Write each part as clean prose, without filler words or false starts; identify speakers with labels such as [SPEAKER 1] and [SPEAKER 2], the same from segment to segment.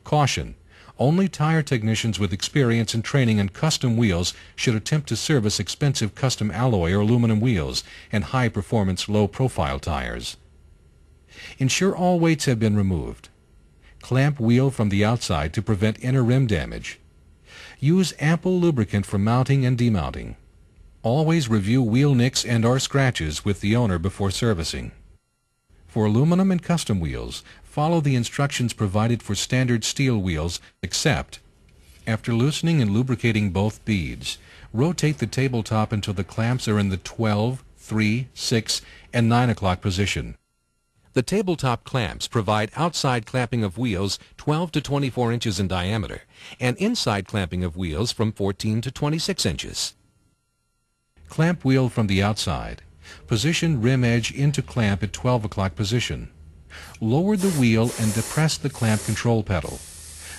[SPEAKER 1] Caution: only tire technicians with experience and training in custom wheels should attempt to service expensive custom alloy or aluminum wheels and high-performance, low-profile tires. Ensure all weights have been removed. Clamp wheel from the outside to prevent inner rim damage. Use ample lubricant for mounting and demounting. Always review wheel nicks and/or scratches with the owner before servicing. For aluminum and custom wheels, follow the instructions provided for standard steel wheels, except after loosening and lubricating both beads, rotate the tabletop until the clamps are in the 12, 3, 6, and 9 o'clock position. The tabletop clamps provide outside clamping of wheels 12 to 24 inches in diameter and inside clamping of wheels from 14 to 26 inches. Clamp wheel from the outside. Position rim edge into clamp at 12 o'clock position. Lower the wheel and depress the clamp control pedal.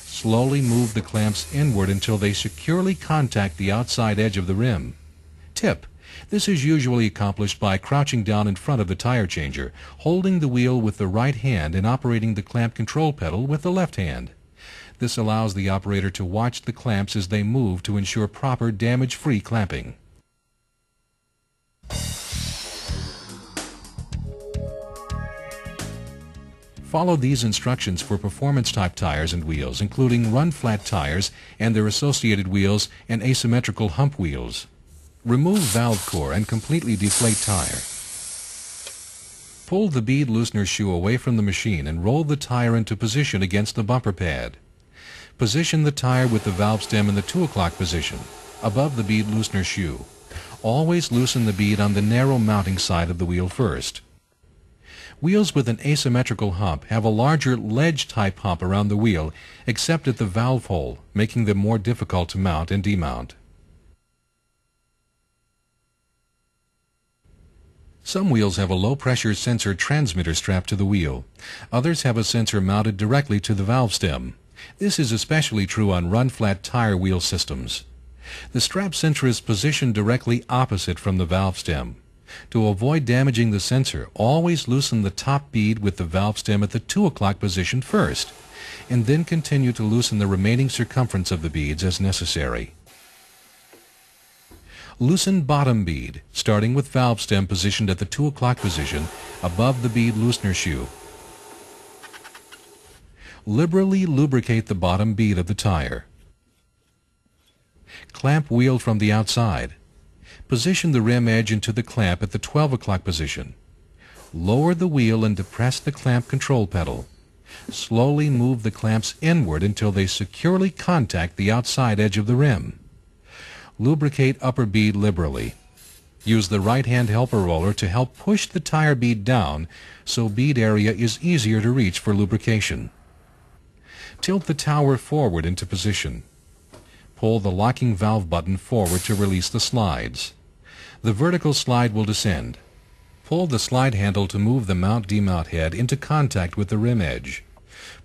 [SPEAKER 1] Slowly move the clamps inward until they securely contact the outside edge of the rim. Tip: this is usually accomplished by crouching down in front of the tire changer, holding the wheel with the right hand and operating the clamp control pedal with the left hand. This allows the operator to watch the clamps as they move to ensure proper damage-free clamping. Follow these instructions for performance-type tires and wheels, including run-flat tires and their associated wheels and asymmetrical hump wheels. Remove valve core and completely deflate tire. Pull the bead loosener shoe away from the machine and roll the tire into position against the bumper pad. Position the tire with the valve stem in the 2 o'clock position, above the bead loosener shoe. Always loosen the bead on the narrow mounting side of the wheel first. Wheels with an asymmetrical hump have a larger ledge-type hump around the wheel, except at the valve hole, making them more difficult to mount and demount. Some wheels have a low-pressure sensor transmitter strapped to the wheel. Others have a sensor mounted directly to the valve stem. This is especially true on run-flat tire wheel systems. The strap sensor is positioned directly opposite from the valve stem. To avoid damaging the sensor, always loosen the top bead with the valve stem at the 2 o'clock position first, and then continue to loosen the remaining circumference of the beads as necessary. Loosen bottom bead, starting with valve stem positioned at the 2 o'clock position above the bead loosener shoe. Liberally lubricate the bottom bead of the tire. Clamp wheel from the outside. Position the rim edge into the clamp at the 12 o'clock position. Lower the wheel and depress the clamp control pedal. Slowly move the clamps inward until they securely contact the outside edge of the rim. Lubricate upper bead liberally. Use the right-hand helper roller to help push the tire bead down so bead area is easier to reach for lubrication. Tilt the tower forward into position. Pull the locking valve button forward to release the slides. The vertical slide will descend. Pull the slide handle to move the mount-demount head into contact with the rim edge.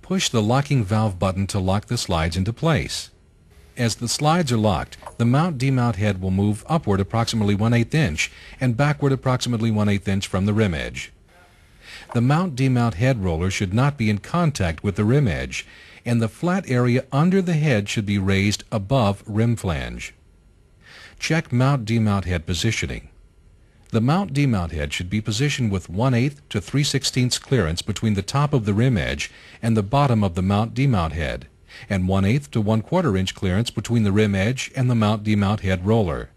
[SPEAKER 1] Push the locking valve button to lock the slides into place. As the slides are locked, the mount-demount head will move upward approximately 1/8 inch and backward approximately 1/8 inch from the rim edge. The mount-demount head roller should not be in contact with the rim edge, and the flat area under the head should be raised above rim flange. Check mount-demount head positioning. The mount-demount head should be positioned with 1/8 to 3/16 clearance between the top of the rim edge and the bottom of the mount-demount head, and 1/8 to 1/4 inch clearance between the rim edge and the mount-demount head roller.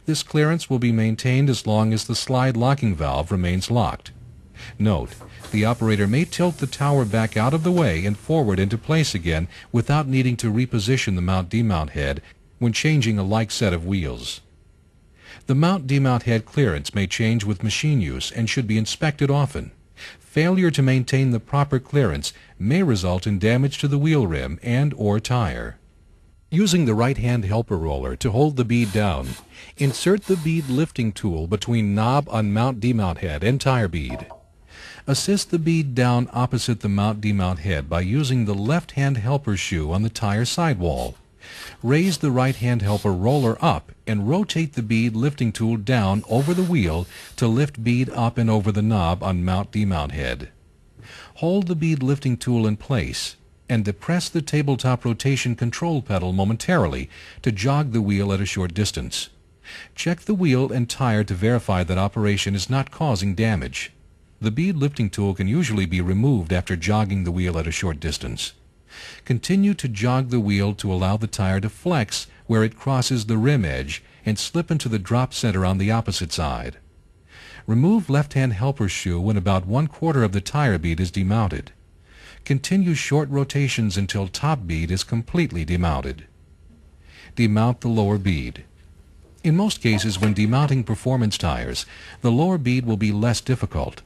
[SPEAKER 1] This clearance will be maintained as long as the slide locking valve remains locked. Note: the operator may tilt the tower back out of the way and forward into place again without needing to reposition the mount-demount head when changing a like set of wheels. The mount-demount head clearance may change with machine use and should be inspected often. Failure to maintain the proper clearance may result in damage to the wheel rim and/or tire. Using the right-hand helper roller to hold the bead down, insert the bead lifting tool between knob on mount-demount head and tire bead. Assist the bead down opposite the mount-demount head by using the left-hand helper shoe on the tire sidewall. Raise the right-hand helper roller up and rotate the bead lifting tool down over the wheel to lift bead up and over the knob on mount-demount head. Hold the bead lifting tool in place. and depress the tabletop rotation control pedal momentarily to jog the wheel at a short distance. Check the wheel and tire to verify that operation is not causing damage. The bead lifting tool can usually be removed after jogging the wheel at a short distance. Continue to jog the wheel to allow the tire to flex where it crosses the rim edge and slip into the drop center on the opposite side. Remove left-hand helper shoe when about 1/4 of the tire bead is demounted. Continue short rotations until top bead is completely demounted. Demount the lower bead. In most cases, when demounting performance tires, the lower bead will be less difficult.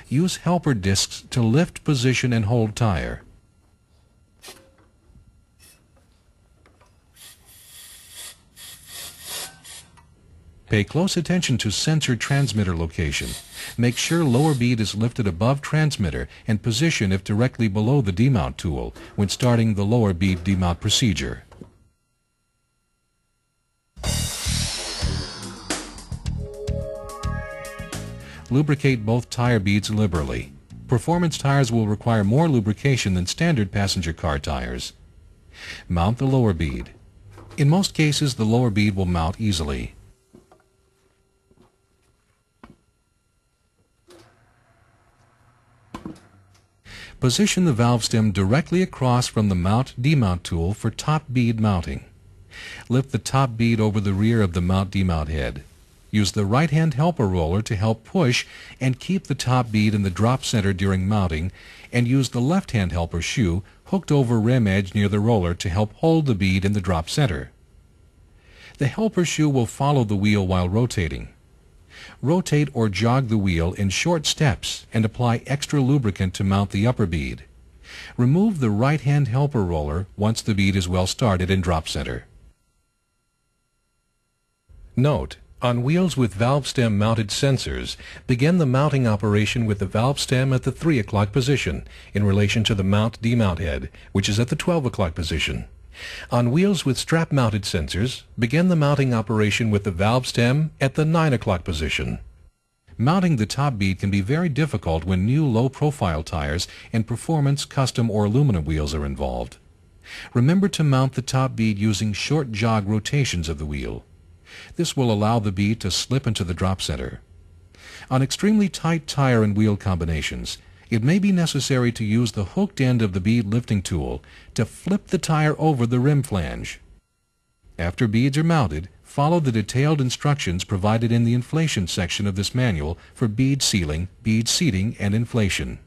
[SPEAKER 1] Use helper discs to lift, position, and hold tire. Pay close attention to sensor transmitter location. Make sure lower bead is lifted above transmitter and position if directly below the demount tool when starting the lower bead demount procedure. Lubricate both tire beads liberally. Performance tires will require more lubrication than standard passenger car tires. Mount the lower bead. In most cases, the lower bead will mount easily. Position the valve stem directly across from the mount-demount tool for top bead mounting. Lift the top bead over the rear of the mount-demount head. Use the right-hand helper roller to help push and keep the top bead in the drop center during mounting, and use the left-hand helper shoe hooked over rim edge near the roller to help hold the bead in the drop center. The helper shoe will follow the wheel while rotating. Rotate or jog the wheel in short steps and apply extra lubricant to mount the upper bead. Remove the right-hand helper roller once the bead is well started in drop center. Note: on wheels with valve stem mounted sensors, begin the mounting operation with the valve stem at the 3 o'clock position in relation to the mount-demount head, which is at the 12 o'clock position. On wheels with strap-mounted sensors, begin the mounting operation with the valve stem at the 9 o'clock position. Mounting the top bead can be very difficult when new low-profile tires and performance, custom, or aluminum wheels are involved. Remember to mount the top bead using short jog rotations of the wheel. This will allow the bead to slip into the drop center. On extremely tight tire and wheel combinations, it may be necessary to use the hooked end of the bead lifting tool to flip the tire over the rim flange. After beads are mounted, follow the detailed instructions provided in the inflation section of this manual for bead sealing, bead seating, and inflation.